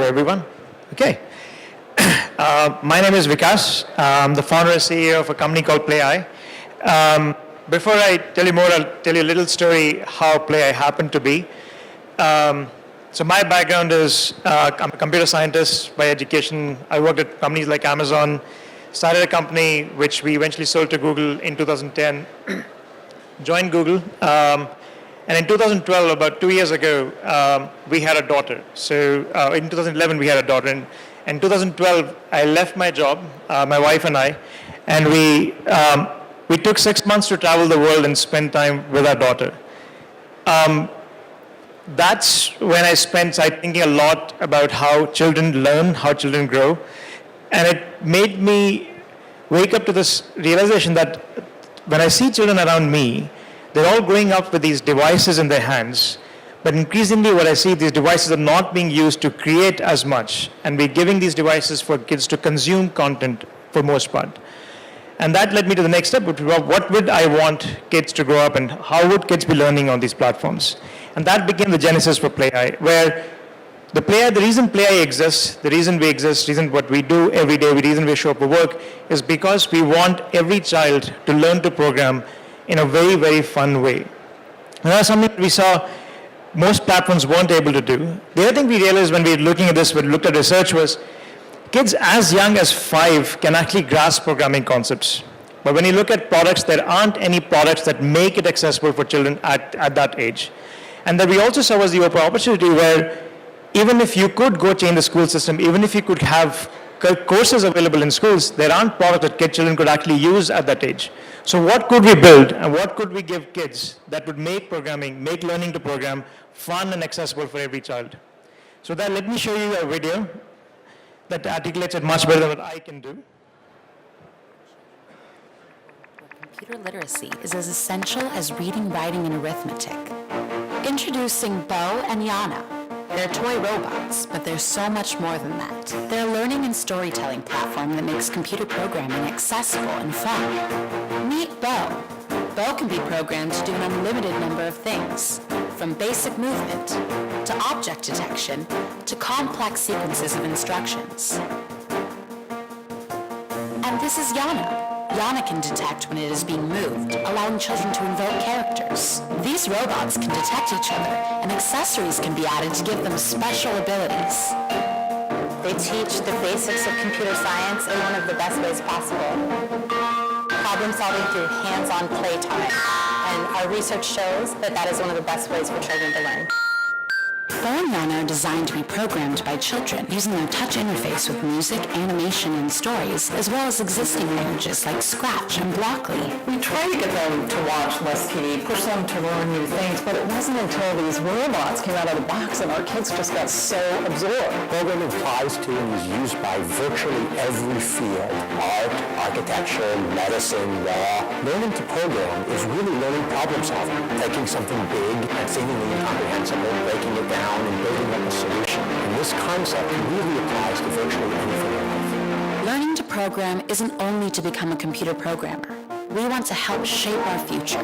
everyone. Okay. My name is Vikas. I'm the founder and CEO of a company called PlayEye. Before I tell you more, I'll tell you a little story how PlayEye happened to be. So my background is I'm a computer scientist by education. I worked at companies like Amazon, started a company which we eventually sold to Google in 2010, joined Google. And in 2012, about 2 years ago, we had a daughter. So in 2011, we had a daughter. And in 2012, I left my job, my wife and I, and we took 6 months to travel the world and spend time with our daughter. That's when I spent thinking a lot about how children learn, how children grow. And it made me wake up to this realization that when I see children around me, they're all growing up with these devices in their hands, but increasingly what I see, these devices are not being used to create as much, and we're giving these devices for kids to consume content for most part. And that led me to the next step, which was what would I want kids to grow up and how would kids be learning on these platforms? And that became the genesis for PlayEye, where the reason PlayEye exists, the reason we exist, the reason what we do every day, the reason we show up for work is because we want every child to learn to program in a very, very fun way. And that's something we saw most platforms weren't able to do. The other thing we realized when we were looking at this, when we looked at research was kids as young as 5 can actually grasp programming concepts. But when you look at products, there aren't any products that make it accessible for children at that age. And that we also saw was the open opportunity where even if you could go change the school system, even if you could have courses available in schools, there aren't products that children could actually use at that age. So what could we build and what could we give kids that would make programming, make learning to program fun and accessible for every child? So let me show you a video that articulates it much better than what I can do. Computer literacy is as essential as reading, writing, and arithmetic. Introducing Bo and Yana. They're toy robots, but they're so much more than that. They're a learning and storytelling platform that makes computer programming accessible and fun. Meet Bo. Bo can be programmed to do an unlimited number of things, from basic movement, to object detection, to complex sequences of instructions. And this is Yana. Yana can detect when it is being moved, allowing children to invoke characters. These robots can detect each other, and accessories can be added to give them special abilities. They teach the basics of computer science in one of the best ways possible. Problem solving through hands-on playtime. And our research shows that that is one of the best ways for children to learn. Bo and Yana are designed to be programmed by children using their touch interface with music, animation, and stories, as well as existing languages like Scratch and Blockly. We try to get them to watch less TV, push them to learn new things, but it wasn't until these robots came out of the box and our kids just got so absorbed. Programming applies to and is used by virtually every field: art, architecture, medicine, law. Learning to program is really learning problem solving, taking something big and seemingly incomprehensible, breaking it down and building up a solution. And this concept really applies to virtually anything in life. Learning to program isn't only to become a computer programmer. We want to help shape our future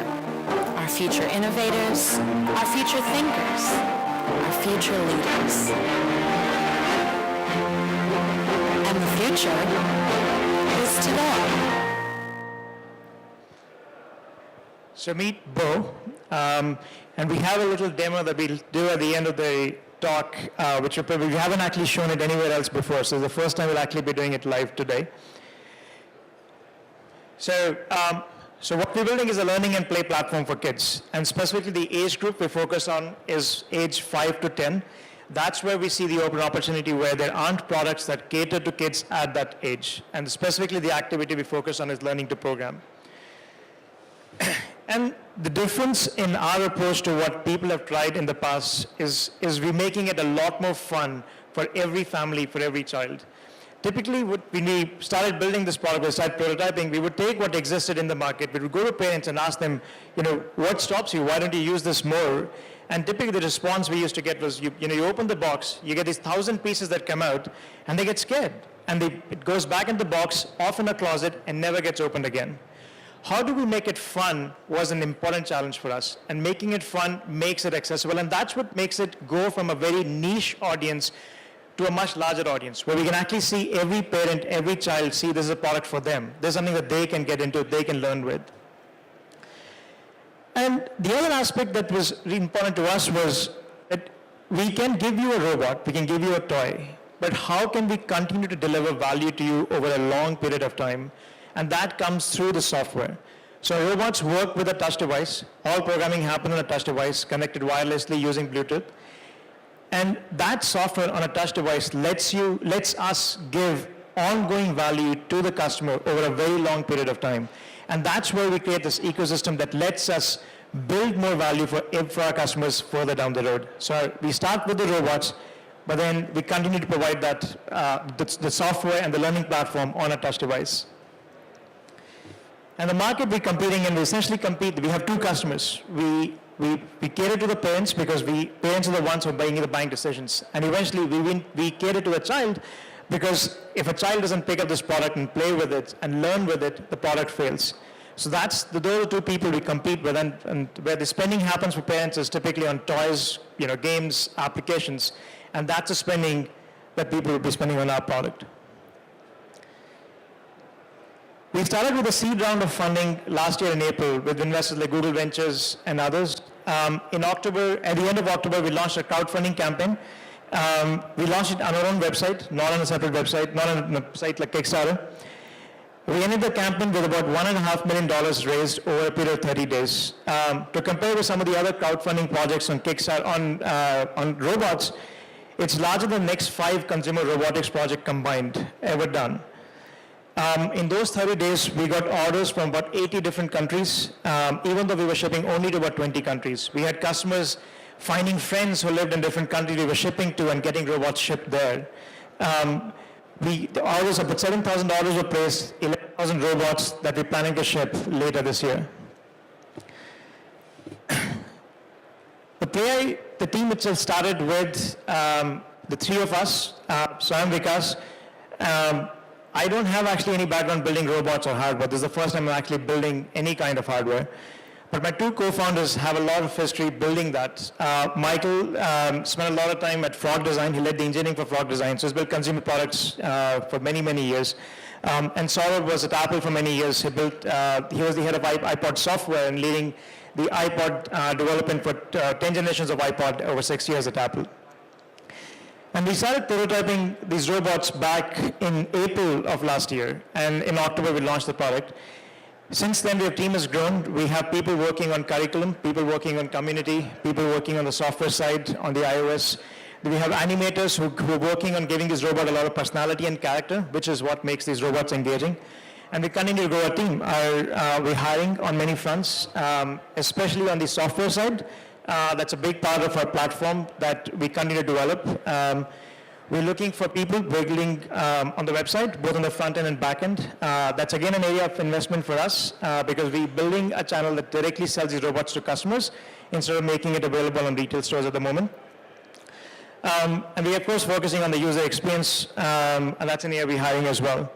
innovators, our future thinkers, our future leaders. And the future is today. So meet Bo, and we have a little demo that we'll do at the end of the talk, which we haven't actually shown it anywhere else before, so it's the first time we'll actually be doing it live today. So what we're building is a learning and play platform for kids, and specifically the age group we focus on is age 5 to 10. That's where we see the open opportunity where there aren't products that cater to kids at that age, and specifically the activity we focus on is learning to program. And the difference in our approach to what people have tried in the past is we're making it a lot more fun for every family, for every child. Typically, when we started building this product, we started prototyping, we would take what existed in the market, we would go to parents and ask them, what stops you? Why don't you use this more? And typically the response we used to get was, you open the box, you get these 1,000 pieces that come out, and they get scared. And it goes back in the box, off in a closet, and never gets opened again. How do we make it fun was an important challenge for us, and making it fun makes it accessible, and that's what makes it go from a very niche audience to a much larger audience, where we can actually see every parent, every child see this is a product for them. There's something that they can get into, they can learn with. And the other aspect that was really important to us was that we can give you a robot, we can give you a toy, but how can we continue to deliver value to you over a long period of time? And that comes through the software. So robots work with a touch device. All programming happens on a touch device, connected wirelessly using Bluetooth. And that software on a touch device lets us give ongoing value to the customer over a very long period of time. And that's where we create this ecosystem that lets us build more value for our customers further down the road. So we start with the robots, but then we continue to provide that, the software and the learning platform on a touch device. And the market we're competing in, we essentially compete, we have two customers. We cater to the parents because parents are the ones who are making the buying decisions. And eventually we cater to the child because if a child doesn't pick up this product and play with it and learn with it, the product fails. So those are the two people we compete with, and where the spending happens for parents is typically on toys, games, applications, and that's the spending that people will be spending on our product. We started with a seed round of funding last year in April with investors like Google Ventures and others. In October, at the end of October, we launched a crowdfunding campaign. We launched it on our own website, not on a separate website, not on a site like Kickstarter. We ended the campaign with about $1.5 million raised over a period of 30 days. To compare with some of the other crowdfunding projects on Kickstarter, on robots, it's larger than the next 5 consumer robotics projects combined ever done. In those 30 days, we got orders from about 80 different countries, even though we were shipping only to about 20 countries. We had customers finding friends who lived in different countries we were shipping to and getting robots shipped there. The orders, about 7,000 orders were placed, 11,000 robots that we're planning to ship later this year. The team itself started with the 3 of us. So I'm Vikas. I don't have actually any background building robots or hardware. This is the first time I'm actually building any kind of hardware. But my 2 co-founders have a lot of history building that. Michael spent a lot of time at Frog Design. He led the engineering for Frog Design, so he's built consumer products for many, many years. And Saurabh was at Apple for many years. He was the head of iPod software and leading the iPod development for 10 generations of iPod over 6 years at Apple. And we started prototyping these robots back in April of last year, and in October we launched the product. Since then, our team has grown. We have people working on curriculum, people working on community, people working on the software side, on the iOS. We have animators who are working on giving this robot a lot of personality and character, which is what makes these robots engaging. And we continue to grow our team. We're hiring on many fronts, especially on the software side. That's a big part of our platform that we continue to develop. We're looking for people building on the website, both on the front end and back end. That's again an area of investment for us because we're building a channel that directly sells these robots to customers instead of making it available on retail stores at the moment. And we are of course focusing on the user experience, and that's an area we're hiring as well.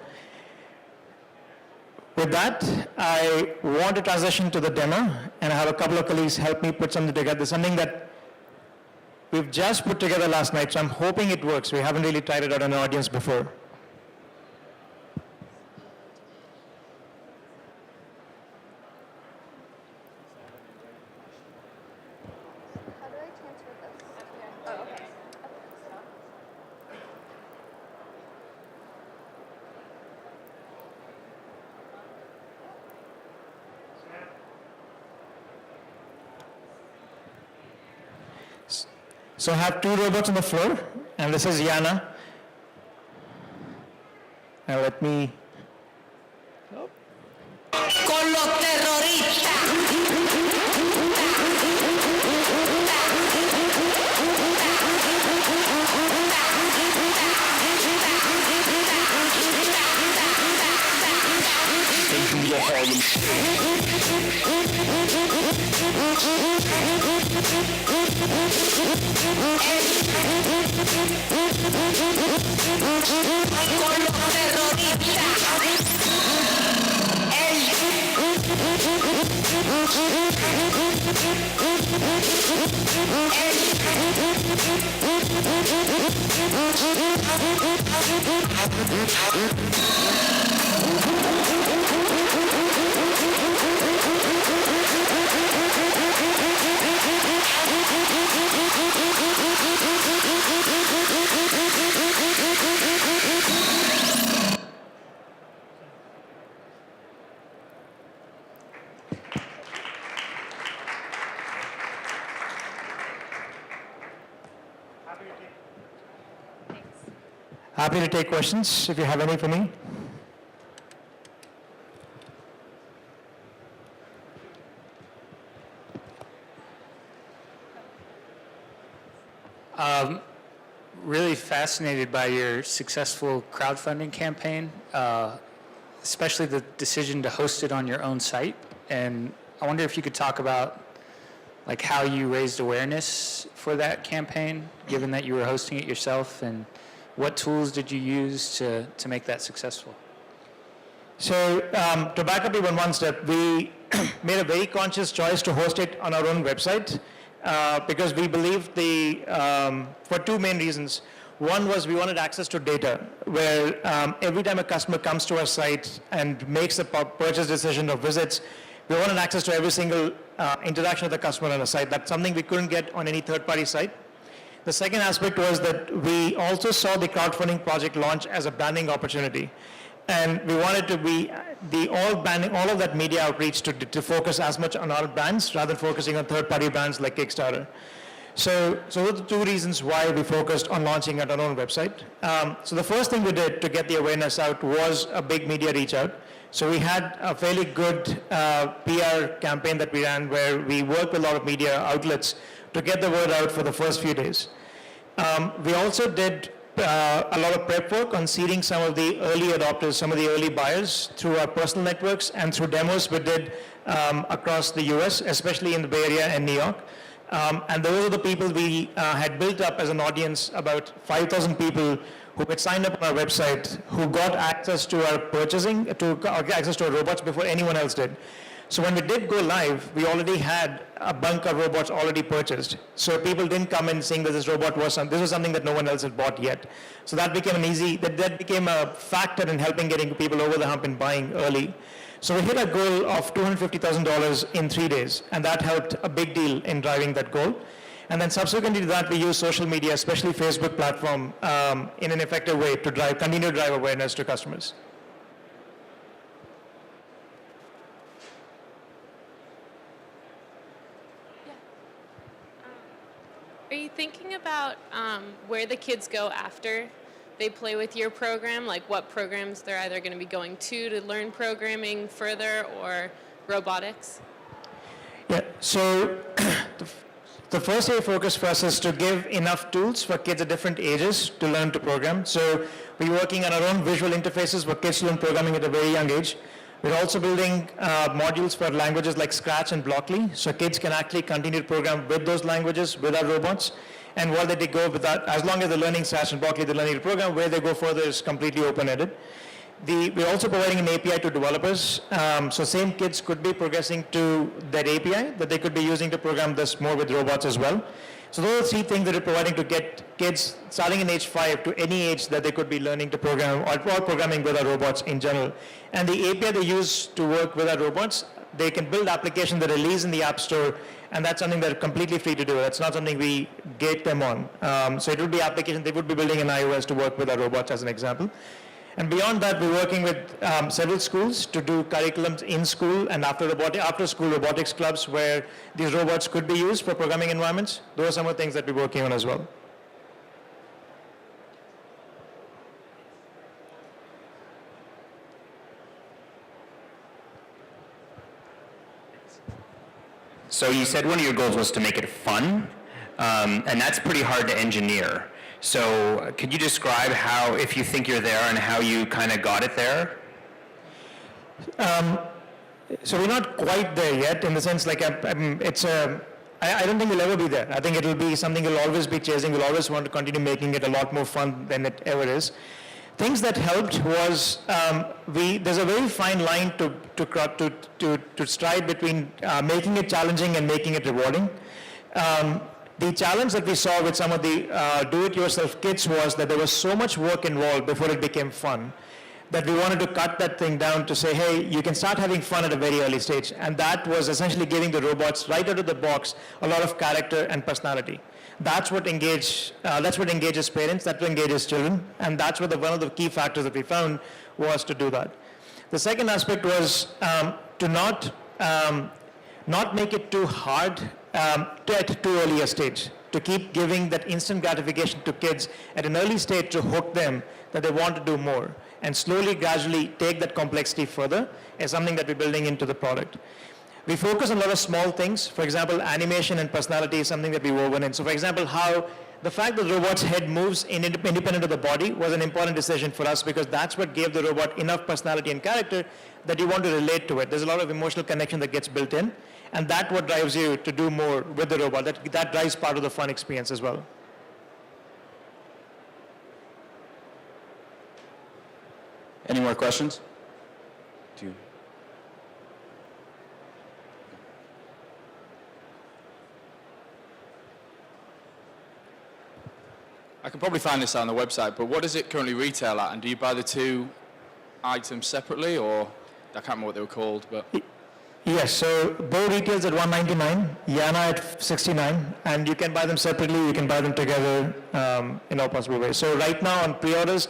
With that, I want to transition to the demo, and I have a couple of colleagues help me put something together, something that we've just put together last night, so I'm hoping it works. We haven't really tried it out on an audience before. How do I transfer this? Oh, okay. So I have 2 robots on the floor, and this is Yana. Now let me... Con los terroristas. Con los terroristas. Happy to take questions if you have any for me. Really fascinated by your successful crowdfunding campaign, especially the decision to host it on your own site. And I wonder if you could talk about like how you raised awareness for that campaign, given that you were hosting it yourself, and what tools did you use to make that successful? So to back up even one step, we made a very conscious choice to host it on our own website because we believed for two main reasons. One was we wanted access to data, where every time a customer comes to our site and makes a purchase decision or visits, we wanted access to every single interaction with the customer on the site. That's something we couldn't get on any third-party site. The second aspect was that we also saw the crowdfunding project launch as a branding opportunity. And we wanted to be all of that media outreach to focus as much on our brands rather than focusing on third-party brands like Kickstarter. So those are the two reasons why we focused on launching at our own website. So the first thing we did to get the awareness out was a big media reach out. So we had a fairly good PR campaign that we ran where we worked with a lot of media outlets to get the word out for the first few days. We also did a lot of prep work on seeding some of the early adopters, some of the early buyers through our personal networks and through demos we did across the US, especially in the Bay Area and New York. And those are the people we had built up as an audience, about 5,000 people who had signed up on our website, who got access to our purchasing, access to our robots before anyone else did. So when we did go live, we already had a bunch of robots already purchased. So people didn't come in saying that this robot was this was something that no one else had bought yet. So that became that became a factor in helping getting people over the hump and buying early. So we hit a goal of $250,000 in 3 days, and that helped a big deal in driving that goal. And then subsequently to that, we used social media, especially Facebook platform, in an effective way to continue to drive awareness to customers. Are you thinking about where the kids go after they play with your program? Like what programs they're either going to be going to learn programming further or robotics? Yeah, so the first area of focus for us is to give enough tools for kids at different ages to learn to program. So we're working on our own visual interfaces for kids to learn programming at a very young age. We're also building modules for languages like Scratch and Blockly, so kids can actually continue to program with those languages, with our robots. And while they go with that, as long as they're learning Scratch and Blockly, they're learning to program. Where they go further is completely open-ended. We're also providing an API to developers. So same kids could be progressing to that API that they could be using to program this more with robots as well. So those are three things that we're providing to get kids starting in age 5 to any age that they could be learning to program or programming with our robots in general. And the API they use to work with our robots, they can build applications that release in the App Store, and that's something they're completely free to do. That's not something we gate them on. So it would be applications they would be building in iOS to work with our robots as an example. And beyond that, we're working with several schools to do curriculums in school and after school robotics clubs where these robots could be used for programming environments. Those are some of the things that we're working on as well. So you said one of your goals was to make it fun, and that's pretty hard to engineer. So could you describe how, if you think you're there, and how you kind of got it there? So we're not quite there yet in the sense like I don't think we'll ever be there. I think it'll be something we'll always be chasing. We'll always want to continue making it a lot more fun than it ever is. Things that helped was there's a very fine line to stride between making it challenging and making it rewarding. The challenge that we saw with some of the do-it-yourself kits was that there was so much work involved before it became fun that we wanted to cut that thing down to say, hey, you can start having fun at a very early stage. And that was essentially giving the robots right out of the box a lot of character and personality. That's what engages parents, that's what engages children, and that's what one of the key factors that we found was to do that. The second aspect was to not make it too hard at too early a stage, to keep giving that instant gratification to kids at an early stage to hook them that they want to do more, and slowly, gradually take that complexity further is something that we're building into the product. We focus on a lot of small things. For example, animation and personality is something that we woven in. So for example, how the fact that the robot's head moves independent of the body was an important decision for us because that's what gave the robot enough personality and character that you want to relate to it. There's a lot of emotional connection that gets built in, and that's what drives you to do more with the robot. That drives part of the fun experience as well. Any more questions? Do you? I can probably find this on the website, but what does it currently retail at? And do you buy the two items separately, or I can't remember what they were called, but... Yes, so Bow retails at $199, Yana at $69, and you can buy them separately, you can buy them together in all possible ways. So right now on pre-orders,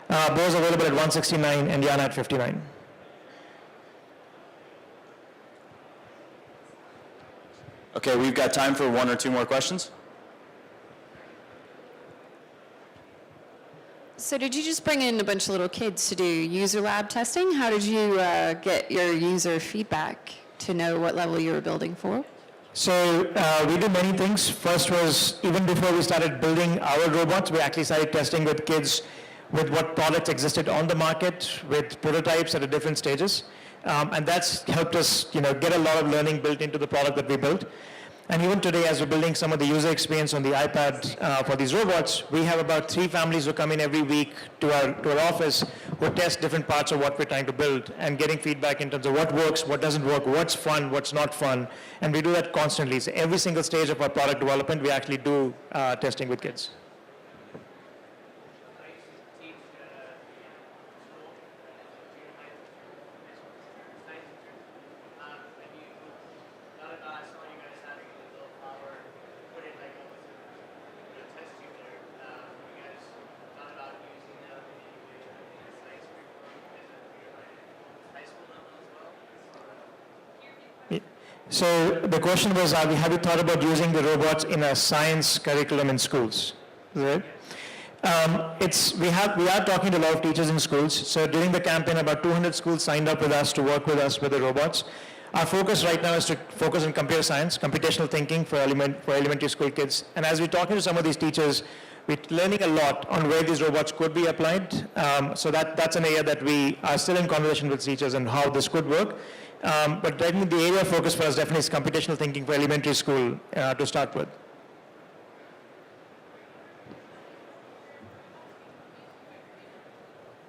Bow is available at $169 and Yana at $59. Okay, we've got time for one or two more questions. So did you just bring in a bunch of little kids to do user lab testing? How did you get your user feedback to know what level you were building for? So we do many things. First was, even before we started building our robots, we actually started testing with kids with what products existed on the market, with prototypes at different stages. And that's helped us get a lot of learning built into the product that we built. And even today, as we're building some of the user experience on the iPad for these robots, we have about 3 families who come in every week to our office who test different parts of what we're trying to build and getting feedback in terms of what works, what doesn't work, what's fun, what's not fun. And we do that constantly. So every single stage of our product development, we actually do testing with kids. So the question was, have you thought about using the robots in a science curriculum in schools? Is that right? We are talking to a lot of teachers in schools. So during the campaign, about 200 schools signed up with us to work with us with the robots. Our focus right now is to focus on computer science, computational thinking for elementary school kids. And as we're talking to some of these teachers, we're learning a lot on where these robots could be applied. So that's an area that we are still in conversation with teachers and how this could work. But I think the area of focus for us definitely is computational thinking for elementary school to start with.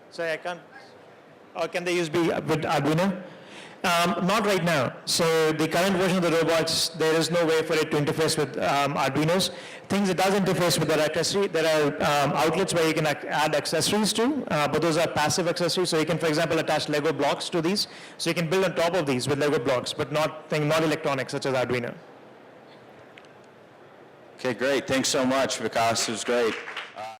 Sorry, I can't. Or can they be with Arduino? Not right now. So the current version of the robots, there is no way for it to interface with Arduinos. Things it does interface with their accessory. There are outlets where you can add accessories to, but those are passive accessories. So you can, for example, attach Lego blocks to these. So you can build on top of these with Lego blocks, but not electronics such as Arduino. Okay, great. Thanks so much, Vikas. It was great.